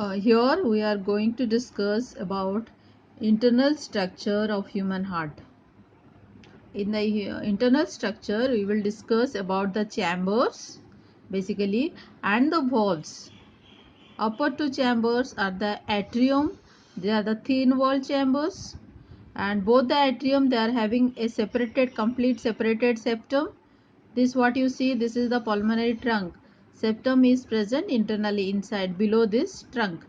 Here we are going to discuss about internal structure of human heart. In the internal structure, we will discuss about the chambers basically and the valves. Upper two chambers are the atrium. They are the thin wall chambers, and both the atrium they are having a complete separated septum. This what you see. This is the pulmonary trunk. Septum is present internally inside below this trunk.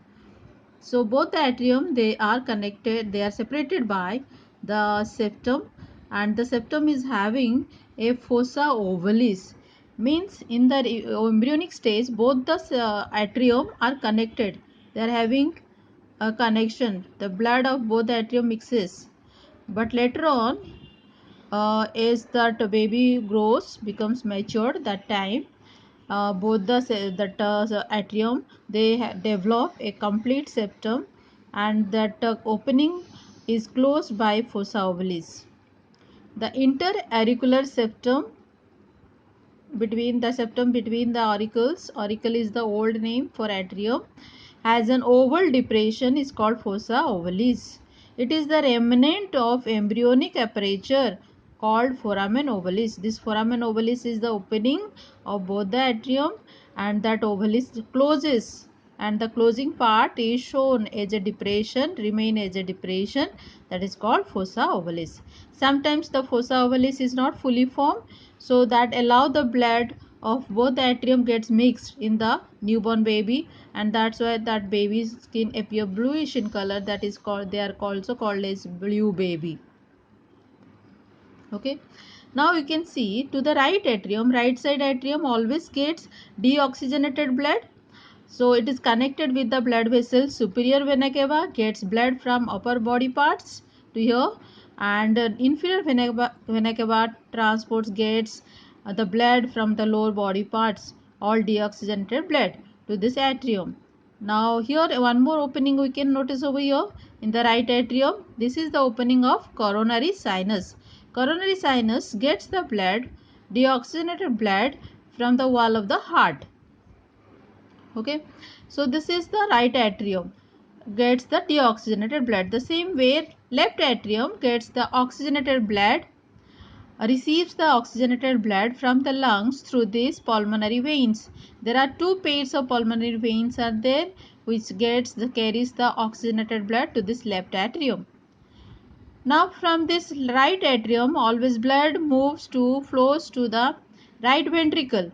So both the atrium they are connected, they are separated by the septum, and the septum is having a fossa ovalis. Means in the embryonic stage both the atrium are connected. They are having a connection. The blood of both the atrium mixes. But later on, as that baby grows, becomes matured, that time both the atrium they develop a complete septum, and that opening is closed by fossa ovalis. The interauricular septum between the auricle is the old name for atrium, has an oval depression is called fossa ovalis. It is the remnant of embryonic aperture called foramen ovalis. This foramen ovalis is the opening of both the atrium, and that ovalis closes, and the closing part is shown as a depression, remain as a depression, that is called fossa ovalis. Sometimes the fossa ovalis is not fully formed, so that allow the blood of both the atrium gets mixed in the newborn baby, and that's why that baby's skin appear bluish in color. That is called, they are also called as blue baby. Okay, now you can see to the right side atrium always gets deoxygenated blood. So it is connected with the blood vessels. Superior vena cava gets blood from upper body parts to here, and inferior vena cava transports gets the blood from the lower body parts, all deoxygenated blood to this atrium. Now here one more opening we can notice over here in the right atrium. This is the opening of coronary sinus. Coronary sinus gets the blood, deoxygenated blood from the wall of the heart. Okay, so this is the right atrium gets the deoxygenated blood. The same way left atrium gets the oxygenated blood, receives the oxygenated blood from the lungs through these pulmonary veins. There are two pairs of pulmonary veins are there which carries the oxygenated blood to this left atrium. Now from this right atrium always blood flows to the right ventricle.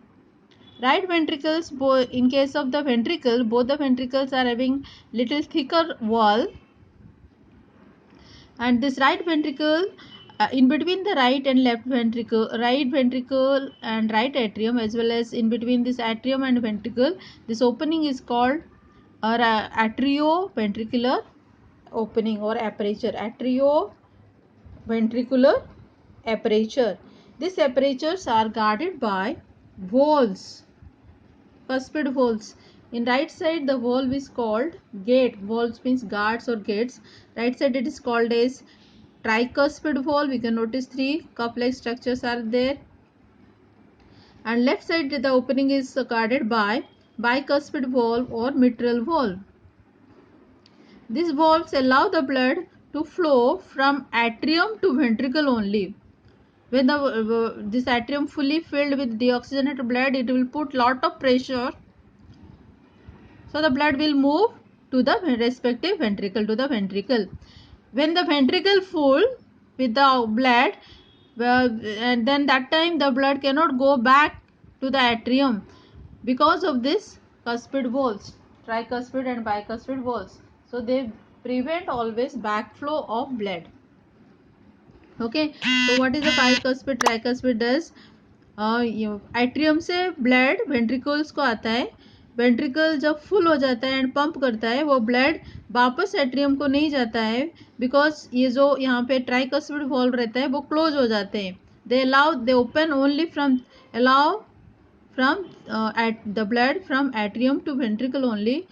Right ventricles, in case of the ventricle, both the ventricles are having little thicker wall, and this right ventricle in between the right and left ventricle, right ventricle and right atrium, as well as in between this atrium and ventricle, this opening is called atrioventricular opening or aperture. Atrioventricular aperture. These apertures are guarded by valves, cuspid valves. In right side the valve is called gate. Valves means guards or gates. Right side it is called as tricuspid valve. You can notice three cup-like structures are there. And left side the opening is guarded by bicuspid valve or mitral valve. These valves allow the blood to flow from atrium to ventricle only. When this atrium fully filled with deoxygenated blood, it will put lot of pressure, so the blood will move to the respective ventricle, to the ventricle. When the ventricle full with the blood, and then that time the blood cannot go back to the atrium because of this cuspid valves, tricuspid and bicuspid valves. So they prevent always backflow of blood. Okay, so what is the bicuspid tricuspid does? Atrium से blood ventricles को आता है. Ventricle जब full हो जाता है and pump करता है, वो ब्लड वापस एट्रियम को नहीं जाता है, बिकॉज ये जो यहाँ पे ट्राइकस्पिड वॉल्व रहता है वो क्लोज हो जाते हैं. They open only from the blood from atrium to ventricle only,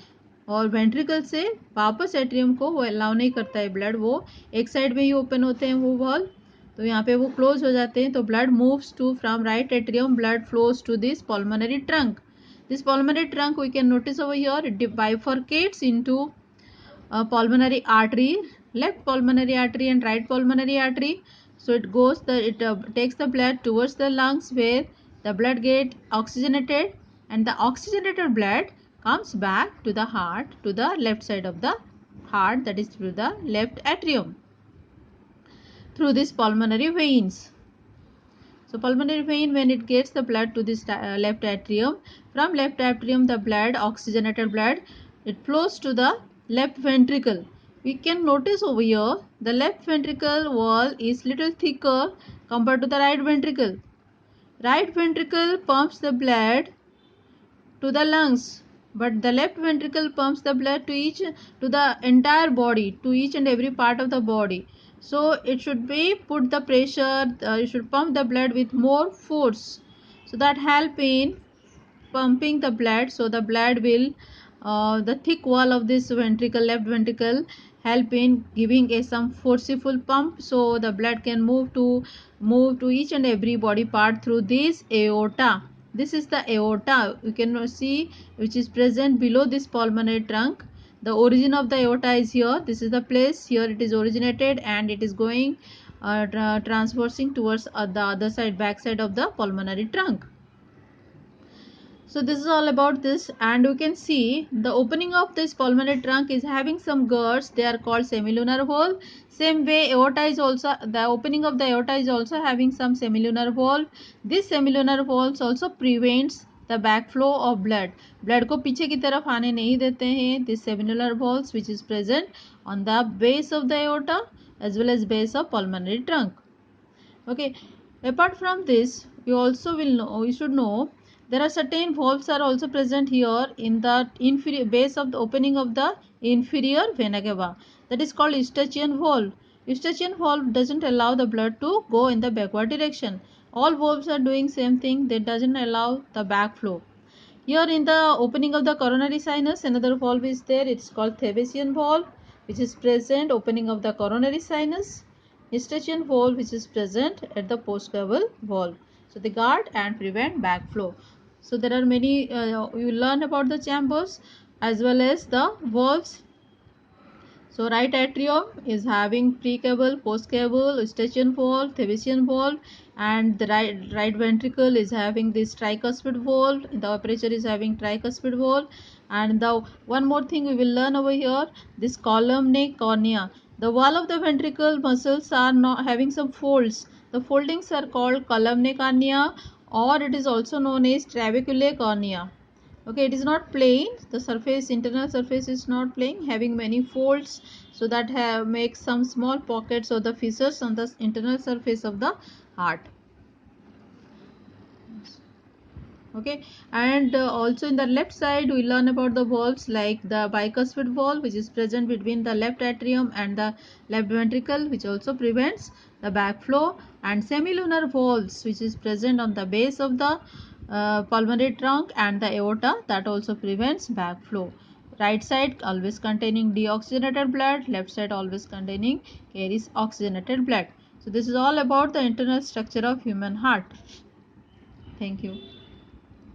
और वेंट्रिकल से वापस एट्रियम को वो अलाउ नहीं करता है ब्लड. वो एक साइड में ही ओपन होते हैं वो वॉल्व, तो यहाँ पे वो क्लोज हो जाते हैं. तो blood moves to from right atrium, blood flows to this pulmonary trunk. This pulmonary trunk, we can notice over here, it bifurcates into pulmonary artery, left pulmonary artery and right pulmonary artery. So it goes takes the blood towards the lungs, where the blood get oxygenated, and the oxygenated blood comes back to the heart, to the left side of the heart, that is through the left atrium, through these pulmonary veins. So pulmonary vein, when it gets the blood to this left atrium, from left atrium the blood, oxygenated blood, it flows to the left ventricle. We can notice over here the left ventricle wall is little thicker compared to the right ventricle. Right ventricle pumps the blood to the lungs, but the left ventricle pumps the blood to the entire body, to each and every part of the body. So it should be put the pressure, you should pump the blood with more force, so that help in pumping the blood. So the blood will the thick wall of this ventricle, left ventricle, help in giving some forceful pump, so the blood can move to each and every body part through this aorta. This is the aorta, you can see, which is present below this pulmonary trunk. The origin of the aorta is here. This is the place, here it is originated, and it is going transversing towards the other side, back side of the pulmonary trunk. So this is all about this, and you can see the opening of this pulmonary trunk is having some girths. They are called semilunar valve. Same way aorta is also, the opening of the aorta is also having some semilunar valve. This semilunar valves also prevents the backflow of blood. Blood को पीछे की तरफ आने नहीं देते हैं. This semilunar valves which is present on the base of the aorta as well as base of pulmonary trunk. Okay. Apart from this, you should know there are certain valves are also present here in the inferior base of the opening of the inferior vena cava. That is called Eustachian valve. Eustachian valve doesn't allow the blood to go in the backward direction. All valves are doing same thing. They doesn't allow the backflow. Here in the opening of the coronary sinus, another valve is there. It's called Thebesian valve, which is present opening of the coronary sinus. Eustachian valve, which is present at the postcaval valve. So they guard and prevent backflow. So there are many, you learn about the chambers as well as the valves. So right atrium is having precaval, postcaval, Eustachian valve, Thebesian valve, and the right ventricle is having this tricuspid valve. The aperture is having tricuspid valve. And the one more thing we will learn over here, this columnar cornea. The wall of the ventricle muscles are not having some folds. The foldings are called columnar cornea, or it is also known as trabecular cornea. Okay, it is not plain, the surface, internal surface is not plain, having many folds, so that makes some small pockets or the fissures on the internal surface of the heart. Okay, and also in the left side we learn about the valves like the bicuspid valve, which is present between the left atrium and the left ventricle, which also prevents the backflow, and semilunar valves, which is present on the base of the pulmonary trunk and the aorta, that also prevents backflow. Right side always containing deoxygenated blood, left side always containing carries oxygenated blood. So this is all about the internal structure of human heart. Thank you.